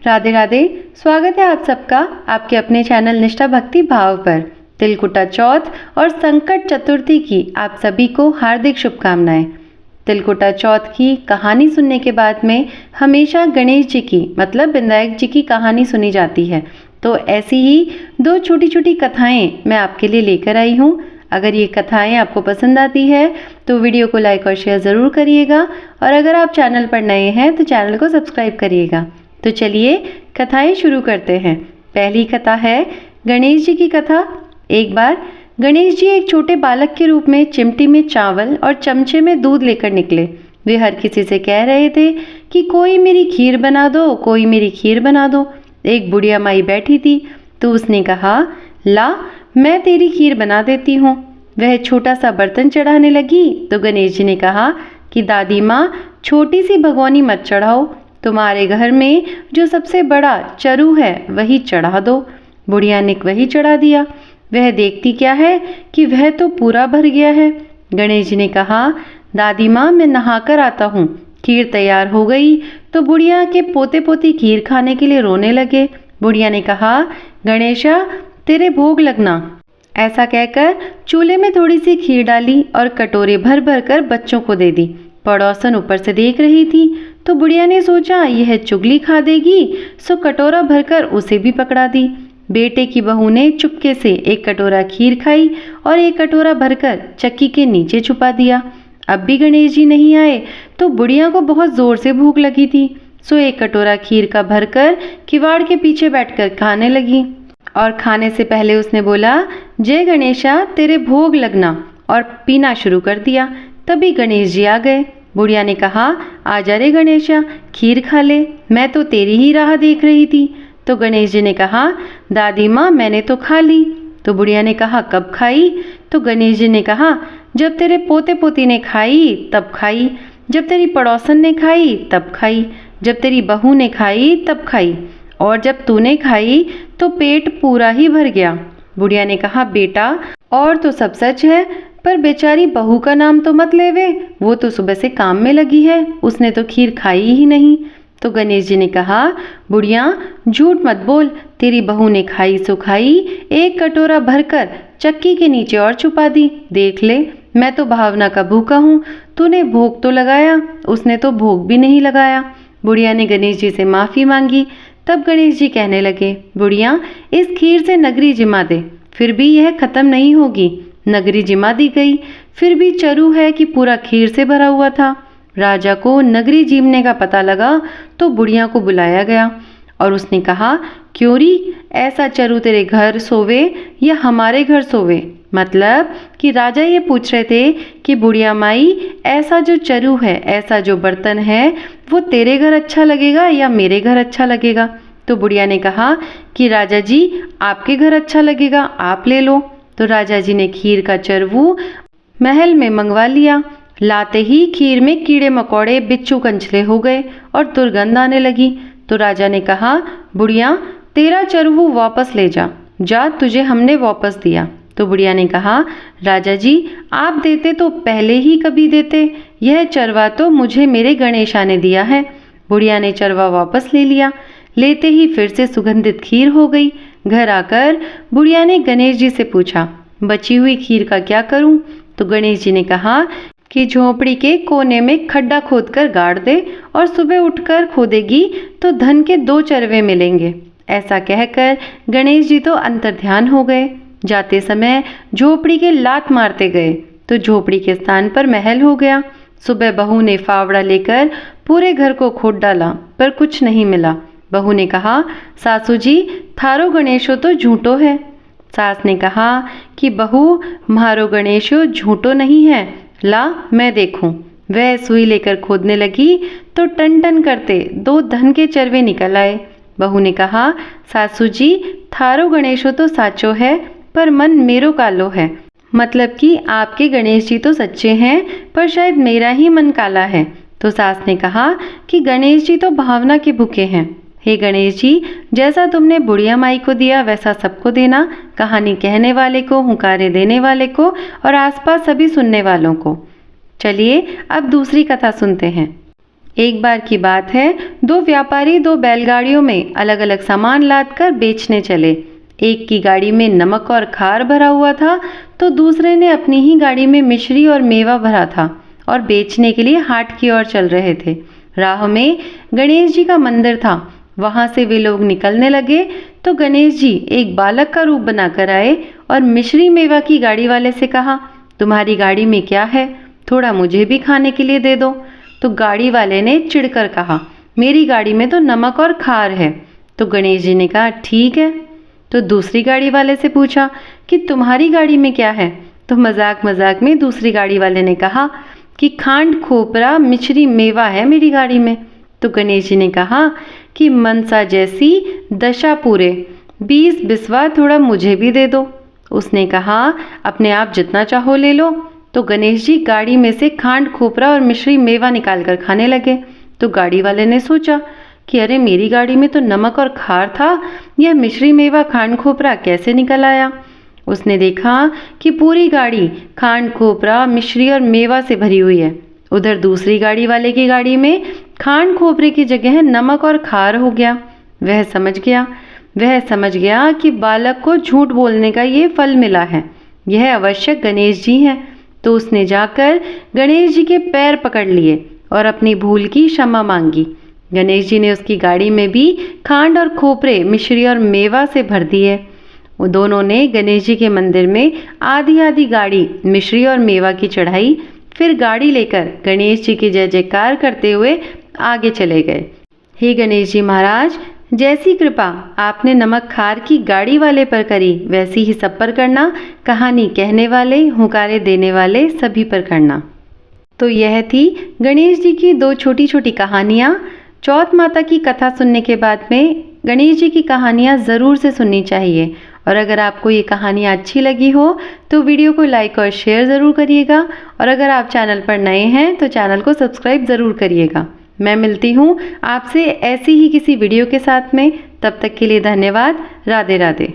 राधे राधे। स्वागत है आप सबका आपके अपने चैनल निष्ठा भक्ति भाव पर। तिलकुटा चौथ और संकट चतुर्थी की आप सभी को हार्दिक शुभकामनाएं। तिलकुटा चौथ की कहानी सुनने के बाद में हमेशा गणेश जी की मतलब विनायक जी की कहानी सुनी जाती है। तो ऐसी ही दो छोटी छोटी कथाएं मैं आपके लिए लेकर आई हूँ। अगर ये कथाएं आपको पसंद आती है तो वीडियो को लाइक और शेयर ज़रूर करिएगा, और अगर आप चैनल पर नए हैं तो चैनल को सब्सक्राइब करिएगा। तो चलिए कथाएं शुरू करते हैं। पहली कथा है गणेश जी की कथा। एक बार गणेश जी एक छोटे बालक के रूप में चिमटी में चावल और चमचे में दूध लेकर निकले। वे हर किसी से कह रहे थे कि कोई मेरी खीर बना दो, कोई मेरी खीर बना दो। एक बुढ़िया माई बैठी थी तो उसने कहा, ला मैं तेरी खीर बना देती हूँ। वह छोटा सा बर्तन चढ़ाने लगी तो गणेश जी ने कहा कि दादी माँ, छोटी सी भगोनी मत चढ़ाओ, तुम्हारे घर में जो सबसे बड़ा चरु है वही चढ़ा दो। बुढ़िया ने वही चढ़ा दिया। वह देखती क्या है कि वह तो पूरा भर गया है। गणेश जी ने कहा, दादी माँ मैं नहाकर आता हूँ। खीर तैयार हो गई तो बुढ़िया के पोते पोती खीर खाने के लिए रोने लगे। बुढ़िया ने कहा, गणेशा तेरे भोग लगना। ऐसा कहकर चूल्हे में थोड़ी सी खीर डाली और कटोरे भर भर कर बच्चों को दे दी। पड़ोसन ऊपर से देख रही थी तो बुढ़िया ने सोचा यह चुगली खा देगी, सो कटोरा भरकर उसे भी पकड़ा दी। बेटे की बहू ने चुपके से एक कटोरा खीर खाई और एक कटोरा भरकर चक्की के नीचे छुपा दिया। अब भी गणेश जी नहीं आए तो बुढ़िया को बहुत जोर से भूख लगी थी, सो एक कटोरा खीर का भरकर किवाड़ के पीछे बैठकर खाने लगी। और खाने से पहले उसने बोला, जय गणेशा तेरे भोग लगना, और पीना शुरू कर दिया। तभी गणेश जी आ गए। बुढ़िया ने कहा, आजा रे गणेशा खीर खा ले, मैं तो तेरी ही राह देख रही थी। तो गणेश जी ने कहा, दादी माँ मैंने तो खा ली। तो बुढ़िया ने कहा, कब खाई? तो गणेश जी ने कहा, जब तेरे पोते पोती ने खाई तब खाई, जब तेरी पड़ोसन ने खाई तब खाई, जब तेरी बहू ने खाई तब खाई, और जब तूने खाई तो पेट पूरा ही भर गया। बुढ़िया ने कहा, बेटा और तो सब सच है, पर बेचारी बहू का नाम तो मत लेवे, वो तो सुबह से काम में लगी है, उसने तो खीर खाई ही नहीं। तो गणेश जी ने कहा, बुढ़िया झूठ मत बोल, तेरी बहू ने खाई सो खाई, एक कटोरा भरकर चक्की के नीचे और छुपा दी। देख ले, मैं तो भावना का भूखा हूँ, तूने भोग तो लगाया, उसने तो भोग भी नहीं लगाया। बुढ़िया ने गणेश जी से माफ़ी मांगी। तब गणेश जी कहने लगे, बुढ़िया इस खीर से नगरी जिमा दे, फिर भी यह खत्म नहीं होगी। नगरी जिमा दी गई, फिर भी चरु है कि पूरा खीर से भरा हुआ था। राजा को नगरी जीमने का पता लगा तो बुढ़िया को बुलाया गया और उसने कहा, क्यों री ऐसा चरु तेरे घर सोवे या हमारे घर सोवे? मतलब कि राजा ये पूछ रहे थे कि बुढ़िया माई ऐसा जो चरु है, ऐसा जो बर्तन है, वो तेरे घर अच्छा लगेगा या मेरे घर अच्छा लगेगा? तो बुढ़िया ने कहा कि राजा जी आपके घर अच्छा लगेगा, आप ले लो। तो राजा जी ने खीर का चरवू महल में मंगवा लिया। लाते ही खीर में कीड़े मकोड़े बिच्छू कंचले हो गए और दुर्गंध आने लगी। तो राजा ने कहा, बुढ़िया तेरा चरवू वापस ले जा, जा तुझे हमने वापस दिया। तो बुढ़िया ने कहा, राजा जी आप देते तो पहले ही कभी देते, यह चरवा तो मुझे मेरे गणेशा ने दिया है। बुढ़िया ने चरवा वापस ले लिया। लेते ही फिर से सुगंधित खीर हो गई। घर आकर बुढ़िया ने गणेश जी से पूछा, बची हुई खीर का क्या करूं? तो गणेश जी ने कहा कि झोपड़ी के कोने में खड्डा खोदकर गाड़ दे और सुबह उठकर खोदेगी तो धन के 2 चरवे मिलेंगे। ऐसा कहकर गणेश जी तो अंतर्ध्यान हो गए। जाते समय झोपड़ी के लात मारते गए तो झोपड़ी के स्थान पर महल हो गया। सुबह बहू ने फावड़ा लेकर पूरे घर को खोद डाला पर कुछ नहीं मिला। बहू ने कहा, सासू जी थारो गणेशो तो झूठो है। सास ने कहा कि बहू म्हारो गणेशो झूठो नहीं है, ला मैं देखूं। वह सुई लेकर खोदने लगी तो टन टन करते 2 धन के चरवे निकल आए। बहू ने कहा, सासू जी थारो गणेशो तो साचो है, पर मन मेरो कालो है। मतलब कि आपके गणेश जी तो सच्चे हैं, पर शायद मेरा ही मन काला है। तो सास ने कहा कि गणेश जी तो भावना के भूखे हैं। हे गणेश जी, जैसा तुमने बुढ़िया माई को दिया वैसा सबको देना, कहानी कहने वाले को, हुंकारे देने वाले को और आसपास सभी सुनने वालों को। चलिए अब दूसरी कथा सुनते हैं। एक बार की बात है, दो व्यापारी दो बैलगाड़ियों में अलग अलग सामान लादकर बेचने चले। एक की गाड़ी में नमक और खार भरा हुआ था तो दूसरे ने अपनी ही गाड़ी में मिश्री और मेवा भरा था और बेचने के लिए हाट की ओर चल रहे थे। राह में गणेश जी का मंदिर था। वहां से वे लोग निकलने लगे तो गणेश जी एक बालक का रूप बनाकर आए और मिश्री मेवा की गाड़ी वाले से कहा, तुम्हारी गाड़ी में क्या है, थोड़ा मुझे भी खाने के लिए दे दो। तो गाड़ी वाले ने चिढ़कर कहा, मेरी गाड़ी में तो नमक और खार है। तो गणेश जी ने कहा, ठीक है। तो दूसरी गाड़ी वाले से पूछा कि तुम्हारी गाड़ी में क्या है। तो मजाक मजाक में दूसरी गाड़ी वाले ने कहा कि खांड खोपरा मिश्री मेवा है मेरी गाड़ी में। तो गणेश जी ने कहा कि मनसा जैसी दशा पूरे 20 बिस्वा थोड़ा मुझे भी दे दो। उसने कहा, अपने आप जितना चाहो ले लो। तो गणेश जी गाड़ी में से खांड खोपरा और मिश्री मेवा निकालकर खाने लगे। तो गाड़ी वाले ने सोचा कि अरे मेरी गाड़ी में तो नमक और खार था, यह मिश्री मेवा खांड खोपरा कैसे निकल आया। उसने देखा कि पूरी गाड़ी खांड खोपरा मिश्री और मेवा से भरी हुई है। उधर दूसरी गाड़ी वाले की गाड़ी में खांड खोपरे की जगह नमक और खार हो गया। वह समझ गया कि बालक को झूठ बोलने का ये फल मिला है, यह अवश्य गणेश जी हैं। तो उसने जाकर गणेश जी के पैर पकड़ लिए और अपनी भूल की क्षमा मांगी। गणेश जी ने उसकी गाड़ी में भी खांड और खोपरे मिश्री और मेवा से भर दिए। वो दोनों ने गणेश जी के मंदिर में आधी आधी गाड़ी मिश्री और मेवा की चढ़ाई, फिर गाड़ी लेकर गणेश जी की जय जयकार करते हुए आगे चले गए। हे गणेश जी महाराज, जैसी कृपा आपने नमक खार की गाड़ी वाले पर करी वैसी ही सब पर करना, कहानी कहने वाले हुंकारे देने वाले सभी पर करना। तो यह थी गणेश जी की दो छोटी छोटी कहानियाँ। चौथ माता की कथा सुनने के बाद में गणेश जी की कहानियाँ ज़रूर से सुननी चाहिए। और अगर आपको ये कहानियाँ अच्छी लगी हो तो वीडियो को लाइक और शेयर ज़रूर करिएगा। और अगर आप चैनल पर नए हैं तो चैनल को सब्सक्राइब ज़रूर करिएगा। मैं मिलती हूँ आपसे ऐसी ही किसी वीडियो के साथ में। तब तक के लिए धन्यवाद। राधे राधे।